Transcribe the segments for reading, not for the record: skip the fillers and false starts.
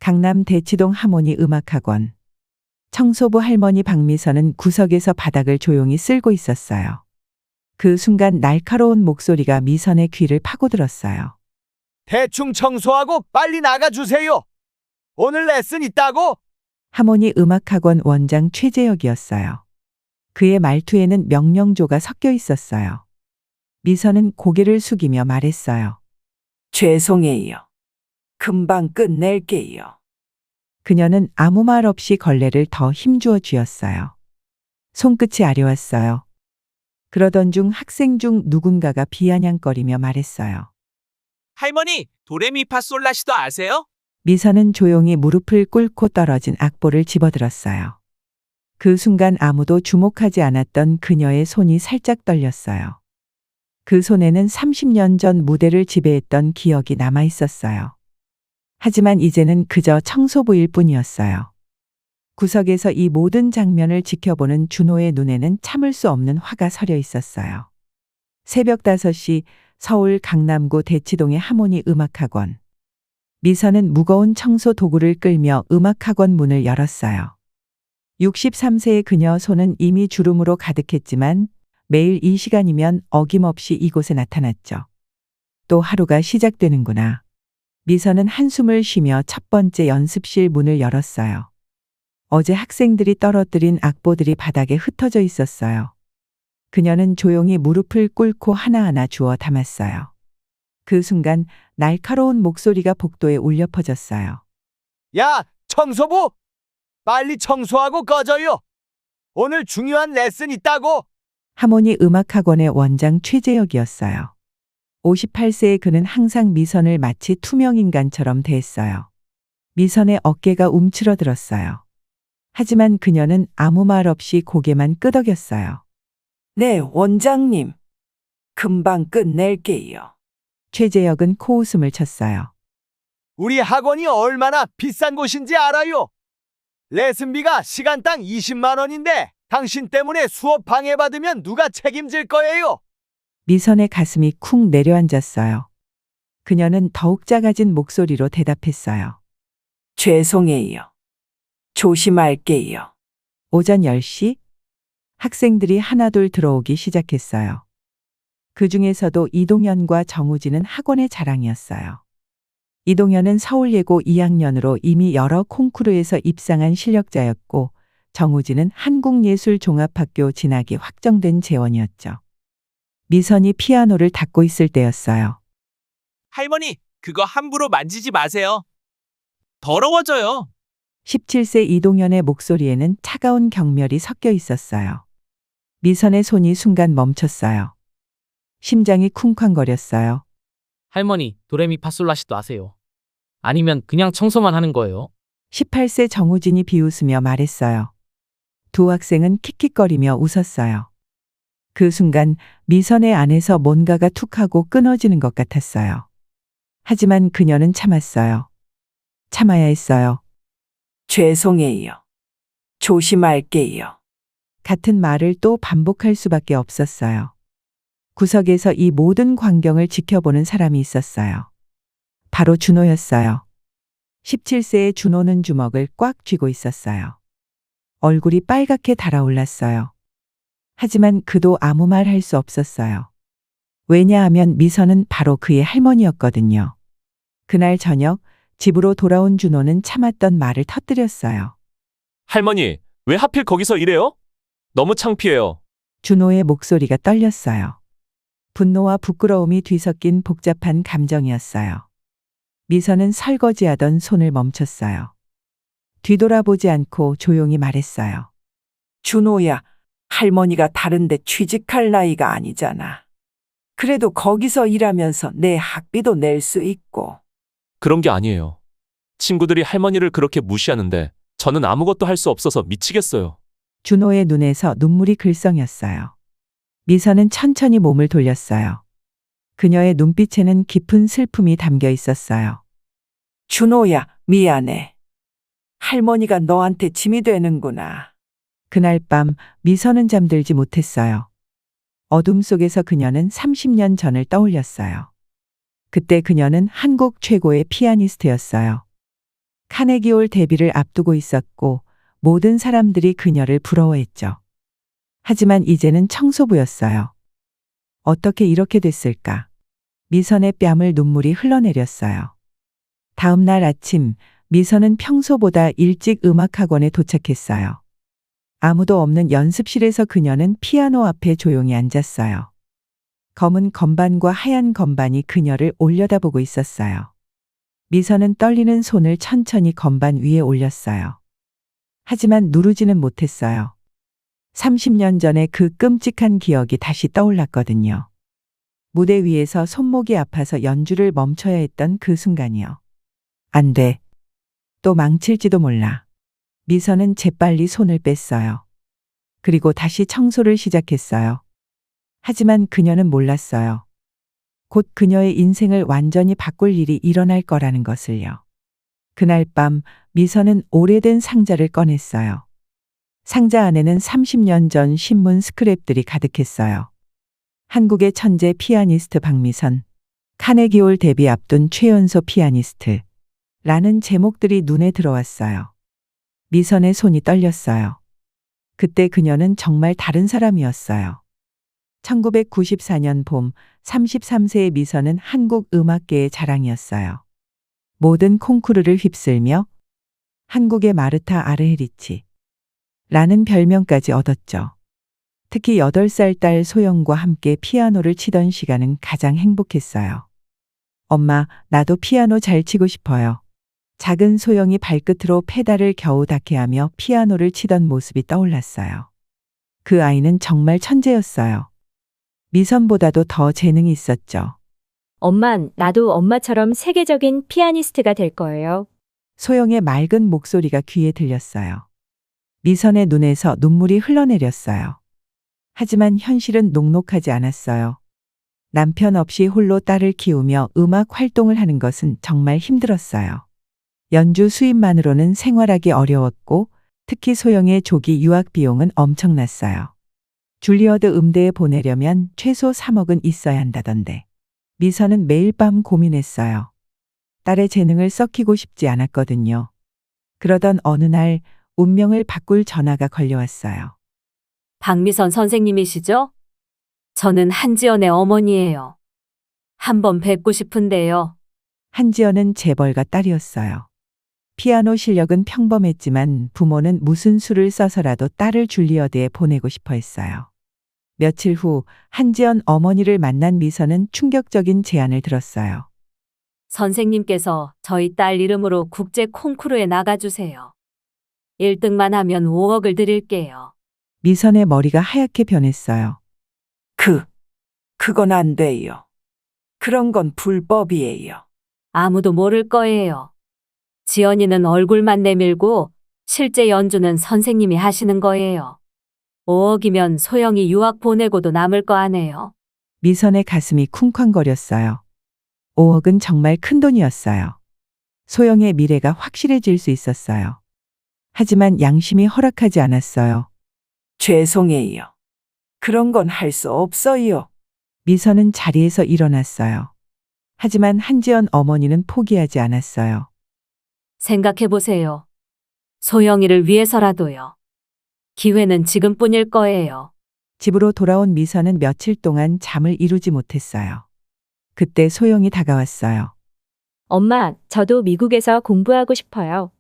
강남 대치동 하모니 음악학원. 청소부 할머니 박미선은 구석에서 바닥을 조용히 쓸고 있었어요. 그 순간 날카로운 목소리가 미선의 귀를 파고들었어요. 대충 청소하고 빨리 나가주세요. 오늘 레슨 있다고? 하모니 음악학원 원장 최재혁이었어요. 그의 말투에는 명령조가 섞여 있었어요. 미선은 고개를 숙이며 말했어요. 죄송해요. 금방 끝낼게요. 그녀는 아무 말 없이 걸레를 더 힘주어 쥐었어요. 손끝이 아려왔어요. 그러던 중 학생 중 누군가가 비아냥거리며 말했어요. 할머니, 도레미파솔라시도 아세요? 미선은 조용히 무릎을 꿇고 떨어진 악보를 집어들었어요. 그 순간 아무도 주목하지 않았던 그녀의 손이 살짝 떨렸어요. 그 손에는 30년 전 무대를 지배했던 기억이 남아 있었어요. 하지만 이제는 그저 청소부일 뿐이었어요. 구석에서 이 모든 장면을 지켜보는 준호의 눈에는 참을 수 없는 화가 서려 있었어요. 새벽 5시 서울 강남구 대치동의 하모니 음악학원. 미선은 무거운 청소 도구를 끌며 음악학원 문을 열었어요. 63세의 그녀 손은 이미 주름으로 가득했지만 매일 이 시간이면 어김없이 이곳에 나타났죠. 또 하루가 시작되는구나. 미선은 한숨을 쉬며 첫 번째 연습실 문을 열었어요. 어제 학생들이 떨어뜨린 악보들이 바닥에 흩어져 있었어요. 그녀는 조용히 무릎을 꿇고 하나하나 주워 담았어요. 그 순간 날카로운 목소리가 복도에 울려 퍼졌어요. 야, 청소부! 빨리 청소하고 꺼져요. 오늘 중요한 레슨 있다고. 하모니 음악학원의 원장 최재혁이었어요. 58세의 그는 항상 미선을 마치 투명인간처럼 대했어요. 미선의 어깨가 움츠러들었어요. 하지만 그녀는 아무 말 없이 고개만 끄덕였어요. 네, 원장님. 금방 끝낼게요. 최재혁은 코웃음을 쳤어요. 우리 학원이 얼마나 비싼 곳인지 알아요? 레슨비가 시간당 20만 원인데 당신 때문에 수업 방해받으면 누가 책임질 거예요? 미선의 가슴이 쿵 내려앉았어요. 그녀는 더욱 작아진 목소리로 대답했어요. 죄송해요. 조심할게요. 오전 10시 학생들이 하나둘 들어오기 시작했어요. 그 중에서도 이동현과 정우진은 학원의 자랑이었어요. 이동현은 서울예고 2학년으로 이미 여러 콩쿠르에서 입상한 실력자였고 정우진은 한국예술종합학교 진학이 확정된 재원이었죠. 미선이 피아노를 닦고 있을 때였어요. 할머니, 그거 함부로 만지지 마세요. 더러워져요. 17세 이동현의 목소리에는 차가운 경멸이 섞여 있었어요. 미선의 손이 순간 멈췄어요. 심장이 쿵쾅거렸어요. 할머니, 도레미파솔라시도 아세요? 아니면 그냥 청소만 하는 거예요? 18세 정우진이 비웃으며 말했어요. 두 학생은 킥킥거리며 웃었어요. 그 순간 미선의 안에서 뭔가가 툭하고 끊어지는 것 같았어요. 하지만 그녀는 참았어요. 참아야 했어요. 죄송해요. 조심할게요. 같은 말을 또 반복할 수밖에 없었어요. 구석에서 이 모든 광경을 지켜보는 사람이 있었어요. 바로 준호였어요. 17세의 준호는 주먹을 꽉 쥐고 있었어요. 얼굴이 빨갛게 달아올랐어요. 하지만 그도 아무 말 할 수 없었어요. 왜냐하면 미선은 바로 그의 할머니였거든요. 그날 저녁 집으로 돌아온 준호는 참았던 말을 터뜨렸어요. 할머니, 왜 하필 거기서 이래요? 너무 창피해요. 준호의 목소리가 떨렸어요. 분노와 부끄러움이 뒤섞인 복잡한 감정이었어요. 미선은 설거지하던 손을 멈췄어요. 뒤돌아보지 않고 조용히 말했어요. 준호야, 할머니가 다른데 취직할 나이가 아니잖아. 그래도 거기서 일하면서 내 학비도 낼 수 있고. 그런 게 아니에요. 친구들이 할머니를 그렇게 무시하는데 저는 아무것도 할 수 없어서 미치겠어요. 준호의 눈에서 눈물이 글썽였어요. 미선은 천천히 몸을 돌렸어요. 그녀의 눈빛에는 깊은 슬픔이 담겨 있었어요. 준호야, 미안해. 할머니가 너한테 짐이 되는구나. 그날 밤 미선은 잠들지 못했어요. 어둠 속에서 그녀는 30년 전을 떠올렸어요. 그때 그녀는 한국 최고의 피아니스트였어요. 카네기홀 데뷔를 앞두고 있었고 모든 사람들이 그녀를 부러워했죠. 하지만 이제는 청소부였어요. 어떻게 이렇게 됐을까? 미선의 뺨을 눈물이 흘러내렸어요. 다음 날 아침, 미선은 평소보다 일찍 음악학원에 도착했어요. 아무도 없는 연습실에서 그녀는 피아노 앞에 조용히 앉았어요. 검은 건반과 하얀 건반이 그녀를 올려다보고 있었어요. 미선은 떨리는 손을 천천히 건반 위에 올렸어요. 하지만 누르지는 못했어요. 30년 전의 그 끔찍한 기억이 다시 떠올랐거든요. 무대 위에서 손목이 아파서 연주를 멈춰야 했던 그 순간이요. 안 돼. 또 망칠지도 몰라. 미선은 재빨리 손을 뺐어요. 그리고 다시 청소를 시작했어요. 하지만 그녀는 몰랐어요. 곧 그녀의 인생을 완전히 바꿀 일이 일어날 거라는 것을요. 그날 밤 미선은 오래된 상자를 꺼냈어요. 상자 안에는 30년 전 신문 스크랩들이 가득했어요. 한국의 천재 피아니스트 박미선, 카네기홀 데뷔 앞둔 최연소 피아니스트 라는 제목들이 눈에 들어왔어요. 미선의 손이 떨렸어요. 그때 그녀는 정말 다른 사람이었어요. 1994년 봄 33세의 미선은 한국 음악계의 자랑이었어요. 모든 콩쿠르를 휩쓸며 한국의 마르타 아르헤리치 라는 별명까지 얻었죠. 특히 8살 딸 소영과 함께 피아노를 치던 시간은 가장 행복했어요. 엄마, 나도 피아노 잘 치고 싶어요. 작은 소영이 발끝으로 페달을 겨우 닿게 하며 피아노를 치던 모습이 떠올랐어요. 그 아이는 정말 천재였어요. 미선보다도 더 재능이 있었죠. 엄마, 나도 엄마처럼 세계적인 피아니스트가 될 거예요. 소영의 맑은 목소리가 귀에 들렸어요. 미선의 눈에서 눈물이 흘러내렸어요. 하지만 현실은 녹록하지 않았어요. 남편 없이 홀로 딸을 키우며 음악 활동을 하는 것은 정말 힘들었어요. 연주 수입만으로는 생활하기 어려웠고 특히 소영의 조기 유학 비용은 엄청났어요. 줄리어드 음대에 보내려면 최소 3억은 있어야 한다던데. 미선은 매일 밤 고민했어요. 딸의 재능을 썩히고 싶지 않았거든요. 그러던 어느 날 운명을 바꿀 전화가 걸려왔어요. 박미선 선생님이시죠? 저는 한지연의 어머니예요. 한번 뵙고 싶은데요. 한지연은 재벌가 딸이었어요. 피아노 실력은 평범했지만 부모는 무슨 수를 써서라도 딸을 줄리어드에 보내고 싶어 했어요. 며칠 후 한지연 어머니를 만난 미선은 충격적인 제안을 들었어요. 선생님께서 저희 딸 이름으로 국제 콩쿠르에 나가주세요. 1등만 하면 5억을 드릴게요. 미선의 머리가 하얗게 변했어요. 그건 안 돼요. 그런 건 불법이에요. 아무도 모를 거예요. 지연이는 얼굴만 내밀고 실제 연주는 선생님이 하시는 거예요. 5억이면 소영이 유학 보내고도 남을 거 아네요. 미선의 가슴이 쿵쾅거렸어요. 5억은 정말 큰 돈이었어요. 소영의 미래가 확실해질 수 있었어요. 하지만 양심이 허락하지 않았어요. 죄송해요. 그런 건 할 수 없어요. 미선은 자리에서 일어났어요. 하지만 한지연 어머니는 포기하지 않았어요. 생각해보세요. 소영이를 위해서라도요. 기회는 지금뿐일 거예요. 집으로 돌아온 미선은 며칠 동안 잠을 이루지 못했어요. 그때 소영이 다가왔어요. 엄마, 저도 미국에서 공부하고 싶어요.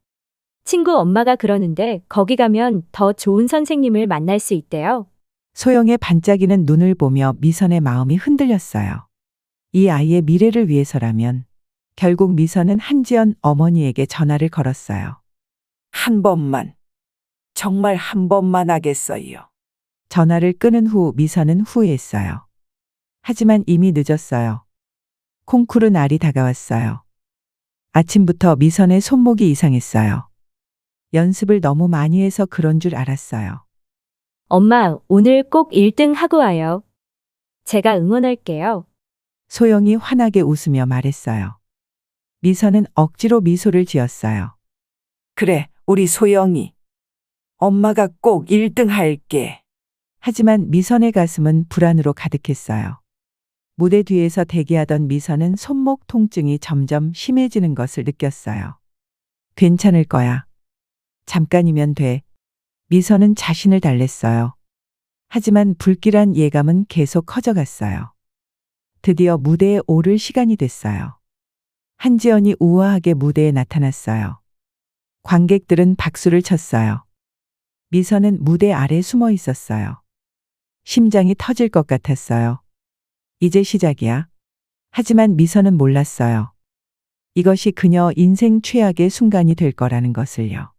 친구 엄마가 그러는데 거기 가면 더 좋은 선생님을 만날 수 있대요. 소영의 반짝이는 눈을 보며 미선의 마음이 흔들렸어요. 이 아이의 미래를 위해서라면 결국 미선은 한지연 어머니에게 전화를 걸었어요. 한 번만. 정말 한 번만 하겠어요. 전화를 끊은 후 미선은 후회했어요. 하지만 이미 늦었어요. 콩쿠르 날이 다가왔어요. 아침부터 미선의 손목이 이상했어요. 연습을 너무 많이 해서 그런 줄 알았어요. 엄마, 오늘 꼭 1등 하고 와요. 제가 응원할게요. 소영이 환하게 웃으며 말했어요. 미선은 억지로 미소를 지었어요. 그래, 우리 소영이. 엄마가 꼭 1등 할게. 하지만 미선의 가슴은 불안으로 가득했어요. 무대 뒤에서 대기하던 미선은 손목 통증이 점점 심해지는 것을 느꼈어요. 괜찮을 거야. 잠깐이면 돼. 미선은 자신을 달랬어요. 하지만 불길한 예감은 계속 커져갔어요. 드디어 무대에 오를 시간이 됐어요. 한지연이 우아하게 무대에 나타났어요. 관객들은 박수를 쳤어요. 미선은 무대 아래 숨어 있었어요. 심장이 터질 것 같았어요. 이제 시작이야. 하지만 미선은 몰랐어요. 이것이 그녀 인생 최악의 순간이 될 거라는 것을요.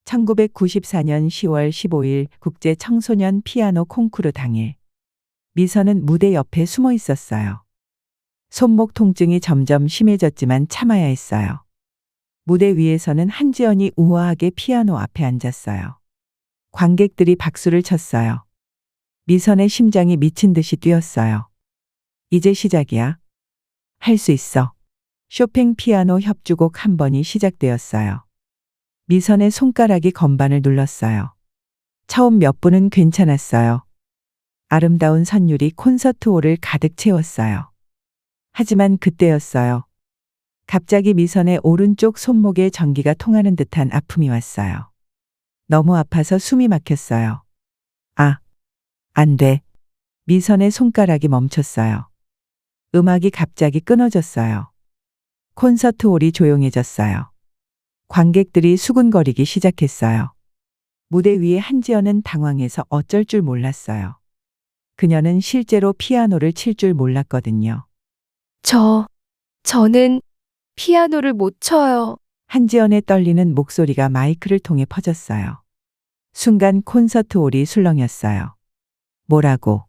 1994년 10월 15일 국제 청소년 피아노 콩쿠르 당일. 미선은 무대 옆에 숨어 있었어요. 손목 통증이 점점 심해졌지만 참아야 했어요. 무대 위에서는 한지연이 우아하게 피아노 앞에 앉았어요. 관객들이 박수를 쳤어요. 미선의 심장이 미친 듯이 뛰었어요. 이제 시작이야. 할 수 있어. 쇼팽 피아노 협주곡 한 번이 시작되었어요. 미선의 손가락이 건반을 눌렀어요. 처음 몇 분은 괜찮았어요. 아름다운 선율이 콘서트홀을 가득 채웠어요. 하지만 그때였어요. 갑자기 미선의 오른쪽 손목에 전기가 통하는 듯한 아픔이 왔어요. 너무 아파서 숨이 막혔어요. 안 돼. 미선의 손가락이 멈췄어요. 음악이 갑자기 끊어졌어요. 콘서트홀이 조용해졌어요. 관객들이 수군거리기 시작했어요. 무대 위에 한지연은 당황해서 어쩔 줄 몰랐어요. 그녀는 실제로 피아노를 칠 줄 몰랐거든요. 저는 피아노를 못 쳐요. 한지연의 떨리는 목소리가 마이크를 통해 퍼졌어요. 순간 콘서트홀이 술렁였어요. 뭐라고?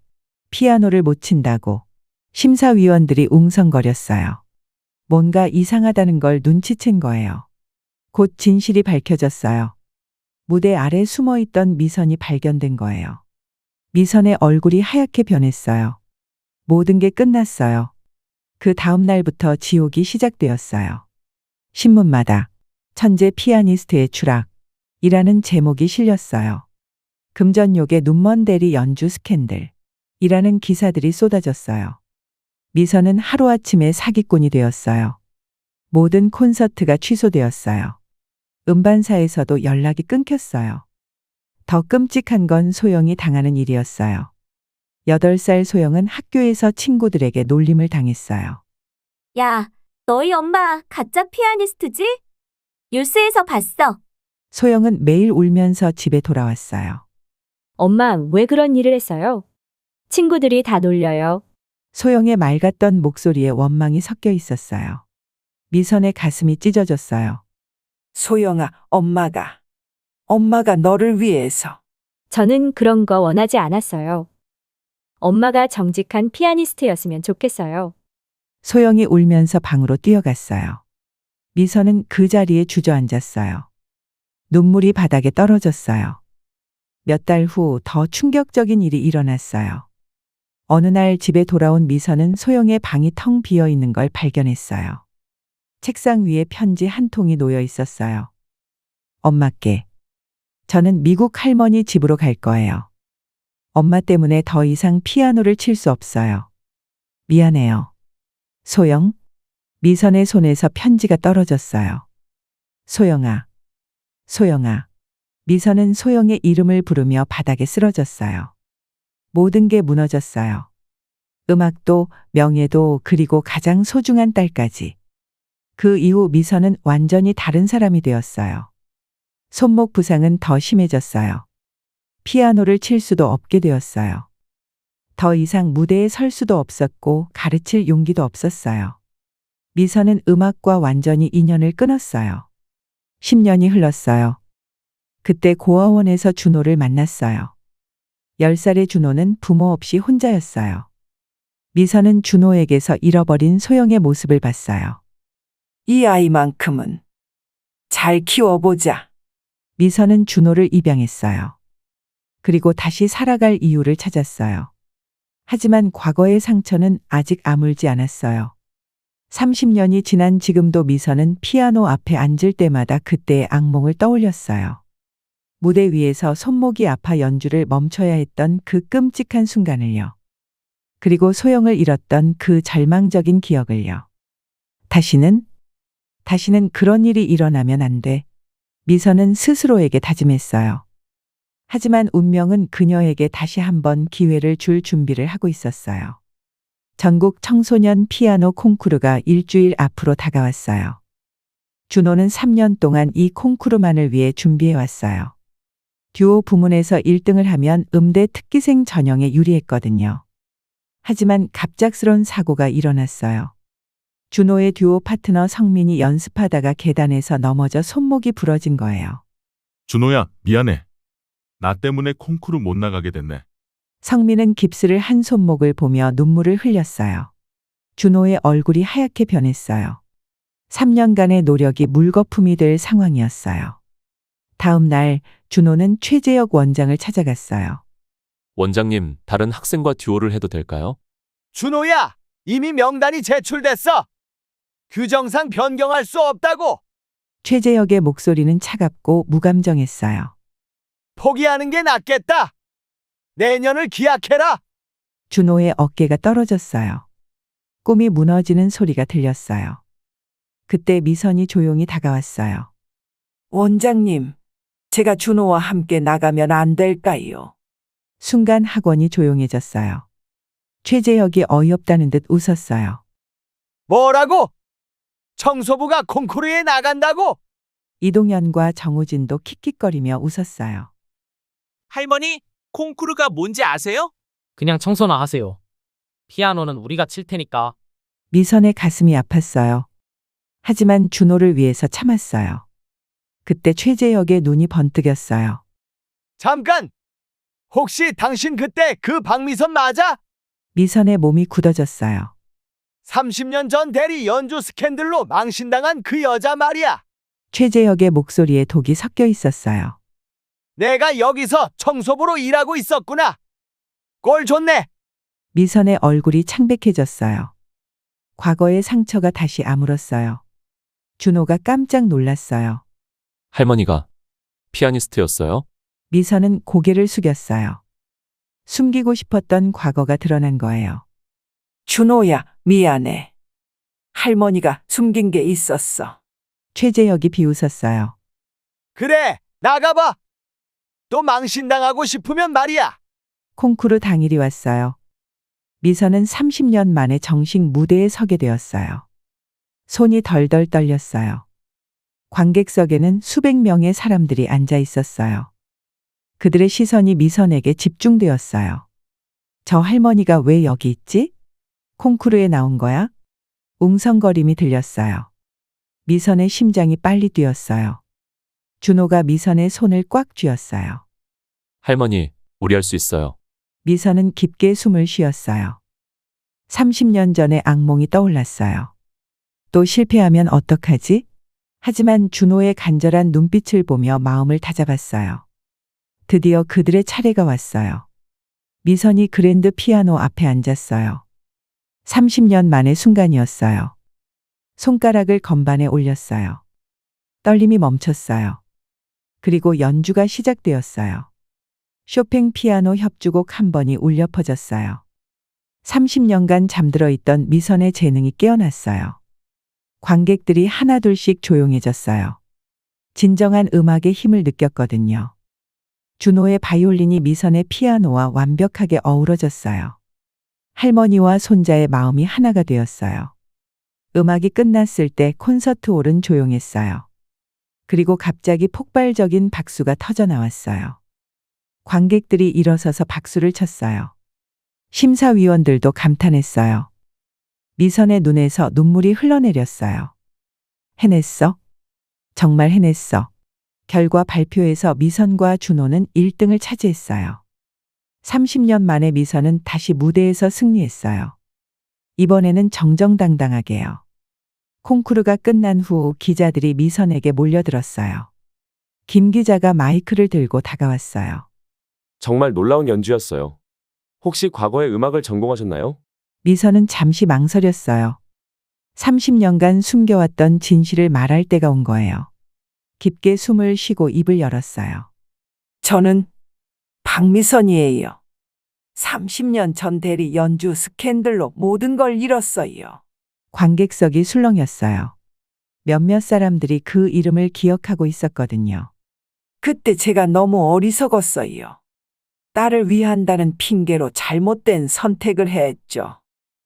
피아노를 못 친다고. 심사위원들이 웅성거렸어요. 뭔가 이상하다는 걸 눈치챈 거예요. 곧 진실이 밝혀졌어요. 무대 아래 숨어있던 미선이 발견된 거예요. 미선의 얼굴이 하얗게 변했어요. 모든 게 끝났어요. 그 다음 날부터 지옥이 시작되었어요. 신문마다 천재 피아니스트의 추락이라는 제목이 실렸어요. 금전욕의 눈먼 대리 연주 스캔들 이라는 기사들이 쏟아졌어요. 미선은 하루아침에 사기꾼이 되었어요. 모든 콘서트가 취소되었어요. 음반사에서도 연락이 끊겼어요. 더 끔찍한 건 소영이 당하는 일이었어요. 8살 소영은 학교에서 친구들에게 놀림을 당했어요. 야, 너희 엄마 가짜 피아니스트지? 뉴스에서 봤어. 소영은 매일 울면서 집에 돌아왔어요. 엄마, 왜 그런 일을 했어요? 친구들이 다 놀려요. 소영의 맑았던 목소리에 원망이 섞여 있었어요. 미선의 가슴이 찢어졌어요. 소영아, 엄마가 너를 위해서. 저는 그런 거 원하지 않았어요. 엄마가 정직한 피아니스트였으면 좋겠어요. 소영이 울면서 방으로 뛰어갔어요. 미선은 그 자리에 주저앉았어요. 눈물이 바닥에 떨어졌어요. 몇 달 후 더 충격적인 일이 일어났어요. 어느 날 집에 돌아온 미선은 소영의 방이 텅 비어 있는 걸 발견했어요. 책상 위에 편지 한 통이 놓여 있었어요. 엄마께. 저는 미국 할머니 집으로 갈 거예요. 엄마 때문에 더 이상 피아노를 칠 수 없어요. 미안해요. 소영. 미선의 손에서 편지가 떨어졌어요. 소영아. 소영아. 미선은 소영의 이름을 부르며 바닥에 쓰러졌어요. 모든 게 무너졌어요. 음악도, 명예도, 그리고 가장 소중한 딸까지. 그 이후 미선은 완전히 다른 사람이 되었어요. 손목 부상은 더 심해졌어요. 피아노를 칠 수도 없게 되었어요. 더 이상 무대에 설 수도 없었고 가르칠 용기도 없었어요. 미선은 음악과 완전히 인연을 끊었어요. 10년이 흘렀어요. 그때 고아원에서 준호를 만났어요. 10살의 준호는 부모 없이 혼자였어요. 미선은 준호에게서 잃어버린 소영의 모습을 봤어요. 이 아이만큼은 잘 키워보자. 미선은 준호를 입양했어요. 그리고 다시 살아갈 이유를 찾았어요. 하지만 과거의 상처는 아직 아물지 않았어요. 30년이 지난 지금도 미선은 피아노 앞에 앉을 때마다 그때의 악몽을 떠올렸어요. 무대 위에서 손목이 아파 연주를 멈춰야 했던 그 끔찍한 순간을요. 그리고 소영을 잃었던 그 절망적인 기억을요. 다시는 다시는 그런 일이 일어나면 안 돼. 미선은 스스로에게 다짐했어요. 하지만 운명은 그녀에게 다시 한번 기회를 줄 준비를 하고 있었어요. 전국 청소년 피아노 콩쿠르가 일주일 앞으로 다가왔어요. 준호는 3년 동안 이 콩쿠르만을 위해 준비해 왔어요. 듀오 부문에서 1등을 하면 음대 특기생 전형에 유리했거든요. 하지만 갑작스런 사고가 일어났어요. 준호의 듀오 파트너 성민이 연습하다가 계단에서 넘어져 손목이 부러진 거예요. 준호야, 미안해. 나 때문에 콩쿠르 못 나가게 됐네. 성민은 깁스를 한 손목을 보며 눈물을 흘렸어요. 준호의 얼굴이 하얗게 변했어요. 3년간의 노력이 물거품이 될 상황이었어요. 다음 날 준호는 최재혁 원장을 찾아갔어요. 원장님, 다른 학생과 듀오를 해도 될까요? 준호야, 이미 명단이 제출됐어. 규정상 변경할 수 없다고. 최재혁의 목소리는 차갑고 무감정했어요. 포기하는 게 낫겠다. 내년을 기약해라. 준호의 어깨가 떨어졌어요. 꿈이 무너지는 소리가 들렸어요. 그때 미선이 조용히 다가왔어요. 원장님, 제가 준호와 함께 나가면 안 될까요? 순간 학원이 조용해졌어요. 최재혁이 어이없다는 듯 웃었어요. 뭐라고? 청소부가 콩쿠르에 나간다고? 이동현과 정우진도 킥킥거리며 웃었어요. 할머니, 콩쿠르가 뭔지 아세요? 그냥 청소나 하세요. 피아노는 우리가 칠 테니까. 미선의 가슴이 아팠어요. 하지만 준호를 위해서 참았어요. 그때 최재혁의 눈이 번뜩였어요. 잠깐! 혹시 당신 그때 그 박미선 맞아? 미선의 몸이 굳어졌어요. 30년 전 대리 연주 스캔들로 망신당한 그 여자 말이야. 최재혁의 목소리에 독이 섞여 있었어요. 내가 여기서 청소부로 일하고 있었구나. 꼴 좋네. 미선의 얼굴이 창백해졌어요. 과거의 상처가 다시 아물었어요. 준호가 깜짝 놀랐어요. 할머니가 피아니스트였어요? 미선은 고개를 숙였어요. 숨기고 싶었던 과거가 드러난 거예요. 준호야, 미안해. 할머니가 숨긴 게 있었어. 최재혁이 비웃었어요. 그래, 나가봐. 또 망신당하고 싶으면 말이야. 콩쿠르 당일이 왔어요. 미선은 30년 만에 정식 무대에 서게 되었어요. 손이 덜덜 떨렸어요. 관객석에는 수백 명의 사람들이 앉아 있었어요. 그들의 시선이 미선에게 집중되었어요. 저 할머니가 왜 여기 있지? 콩쿠르에 나온 거야? 웅성거림이 들렸어요. 미선의 심장이 빨리 뛰었어요. 준호가 미선의 손을 꽉 쥐었어요. 할머니, 우리 할 수 있어요. 미선은 깊게 숨을 쉬었어요. 30년 전의 악몽이 떠올랐어요. 또 실패하면 어떡하지? 하지만 준호의 간절한 눈빛을 보며 마음을 다잡았어요. 드디어 그들의 차례가 왔어요. 미선이 그랜드 피아노 앞에 앉았어요. 30년 만의 순간이었어요. 손가락을 건반에 올렸어요. 떨림이 멈췄어요. 그리고 연주가 시작되었어요. 쇼팽 피아노 협주곡 한 번이 울려 퍼졌어요. 30년간 잠들어 있던 미선의 재능이 깨어났어요. 관객들이 하나둘씩 조용해졌어요. 진정한 음악의 힘을 느꼈거든요. 준호의 바이올린이 미선의 피아노와 완벽하게 어우러졌어요. 할머니와 손자의 마음이 하나가 되었어요. 음악이 끝났을 때 콘서트홀은 조용했어요. 그리고 갑자기 폭발적인 박수가 터져 나왔어요. 관객들이 일어서서 박수를 쳤어요. 심사위원들도 감탄했어요. 미선의 눈에서 눈물이 흘러내렸어요. 해냈어? 정말 해냈어. 결과 발표에서 미선과 준호는 1등을 차지했어요. 30년 만에 미선은 다시 무대에서 승리했어요. 이번에는 정정당당하게요. 콩쿠르가 끝난 후 기자들이 미선에게 몰려들었어요. 김 기자가 마이크를 들고 다가왔어요. 정말 놀라운 연주였어요. 혹시 과거에 음악을 전공하셨나요? 미선은 잠시 망설였어요. 30년간 숨겨왔던 진실을 말할 때가 온 거예요. 깊게 숨을 쉬고 입을 열었어요. 저는 박미선이에요. 30년 전 대리 연주 스캔들로 모든 걸 잃었어요. 관객석이 술렁였어요. 몇몇 사람들이 그 이름을 기억하고 있었거든요. 그때 제가 너무 어리석었어요. 딸을 위한다는 핑계로 잘못된 선택을 했죠.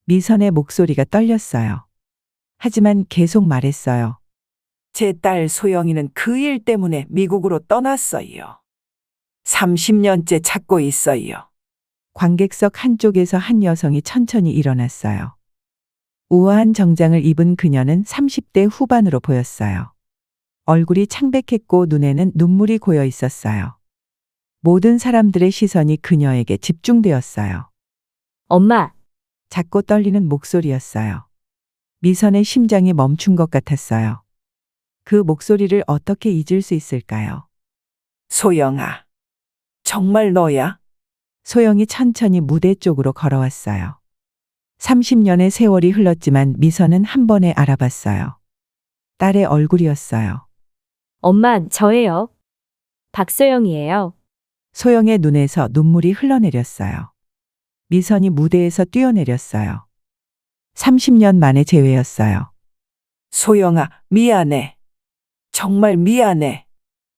미선의 목소리가 떨렸어요. 하지만 계속 말했어요. 제 딸 소영이는 그 일 때문에 미국으로 떠났어요. 30년째 찾고 있어요. 관객석 한쪽에서 한 여성이 천천히 일어났어요. 우아한 정장을 입은 그녀는 30대 후반으로 보였어요. 얼굴이 창백했고 눈에는 눈물이 고여 있었어요. 모든 사람들의 시선이 그녀에게 집중되었어요. 엄마, 작고 떨리는 목소리였어요. 미선의 심장이 멈춘 것 같았어요. 그 목소리를 어떻게 잊을 수 있을까요? 소영아, 정말 너야? 소영이 천천히 무대 쪽으로 걸어왔어요. 30년의 세월이 흘렀지만 미선은 한 번에 알아봤어요. 딸의 얼굴이었어요. 엄마, 저예요. 박소영이에요. 소영의 눈에서 눈물이 흘러내렸어요. 미선이 무대에서 뛰어내렸어요. 30년 만의 재회였어요. 소영아, 미안해. 정말 미안해.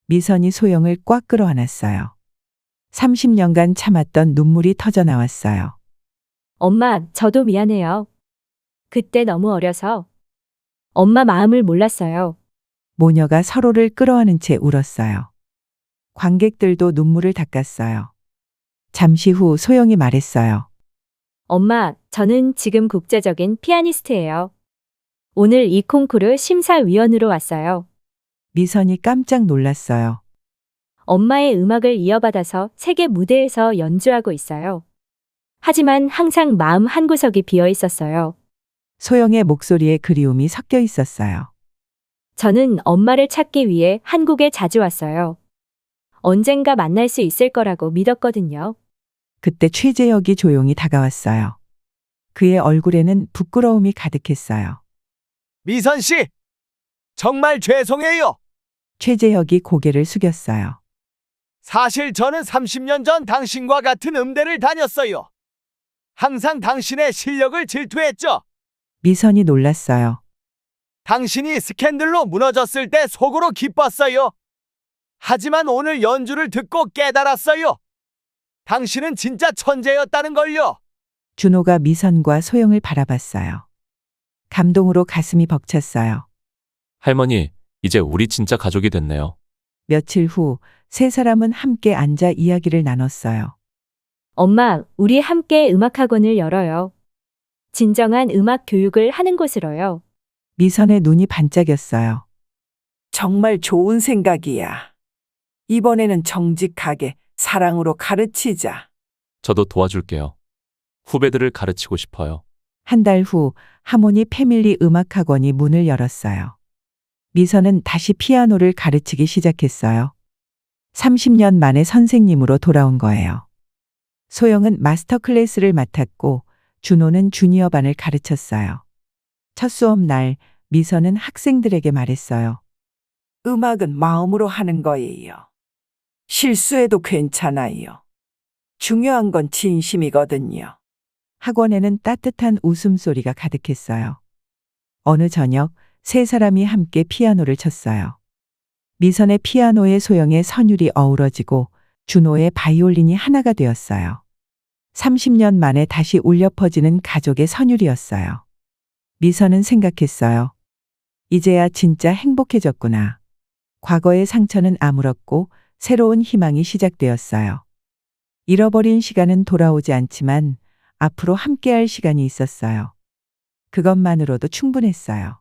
미선이 소영을 꽉 끌어안았어요. 30년간 참았던 눈물이 터져 나왔어요. 엄마, 저도 미안해요. 그때 너무 어려서 엄마 마음을 몰랐어요. 모녀가 서로를 끌어안은 채 울었어요. 관객들도 눈물을 닦았어요. 잠시 후 소영이 말했어요. 엄마, 저는 지금 국제적인 피아니스트예요. 오늘 이 콩쿠르 심사위원으로 왔어요. 미선이 깜짝 놀랐어요. 엄마의 음악을 이어받아서 세계 무대에서 연주하고 있어요. 하지만 항상 마음 한구석이 비어 있었어요. 소영의 목소리에 그리움이 섞여 있었어요. 저는 엄마를 찾기 위해 한국에 자주 왔어요. 언젠가 만날 수 있을 거라고 믿었거든요. 그때 최재혁이 조용히 다가왔어요. 그의 얼굴에는 부끄러움이 가득했어요. 미선 씨, 정말 죄송해요. 최재혁이 고개를 숙였어요. 사실 저는 30년 전 당신과 같은 음대를 다녔어요. 항상 당신의 실력을 질투했죠. 미선이 놀랐어요. 당신이 스캔들로 무너졌을 때 속으로 기뻤어요. 하지만 오늘 연주를 듣고 깨달았어요. 당신은 진짜 천재였다는 걸요. 준호가 미선과 소영을 바라봤어요. 감동으로 가슴이 벅찼어요. 할머니, 이제 우리 진짜 가족이 됐네요. 며칠 후 세 사람은 함께 앉아 이야기를 나눴어요. 엄마, 우리 함께 음악학원을 열어요. 진정한 음악 교육을 하는 곳으로요. 미선의 눈이 반짝였어요. 정말 좋은 생각이야. 이번에는 정직하게 사랑으로 가르치자. 저도 도와줄게요. 후배들을 가르치고 싶어요. 한 달 후 하모니 패밀리 음악학원이 문을 열었어요. 미선은 다시 피아노를 가르치기 시작했어요. 30년 만에 선생님으로 돌아온 거예요. 소영은 마스터 클래스를 맡았고 준호는 주니어 반을 가르쳤어요. 첫 수업 날 미선은 학생들에게 말했어요. 음악은 마음으로 하는 거예요. 실수해도 괜찮아요. 중요한 건 진심이거든요. 학원에는 따뜻한 웃음소리가 가득했어요. 어느 저녁 세 사람이 함께 피아노를 쳤어요. 미선의 피아노에 소영의 선율이 어우러지고 준호의 바이올린이 하나가 되었어요. 30년 만에 다시 울려 퍼지는 가족의 선율이었어요. 미선은 생각했어요. 이제야 진짜 행복해졌구나. 과거의 상처는 아물었고 새로운 희망이 시작되었어요. 잃어버린 시간은 돌아오지 않지만 앞으로 함께할 시간이 있었어요. 그것만으로도 충분했어요.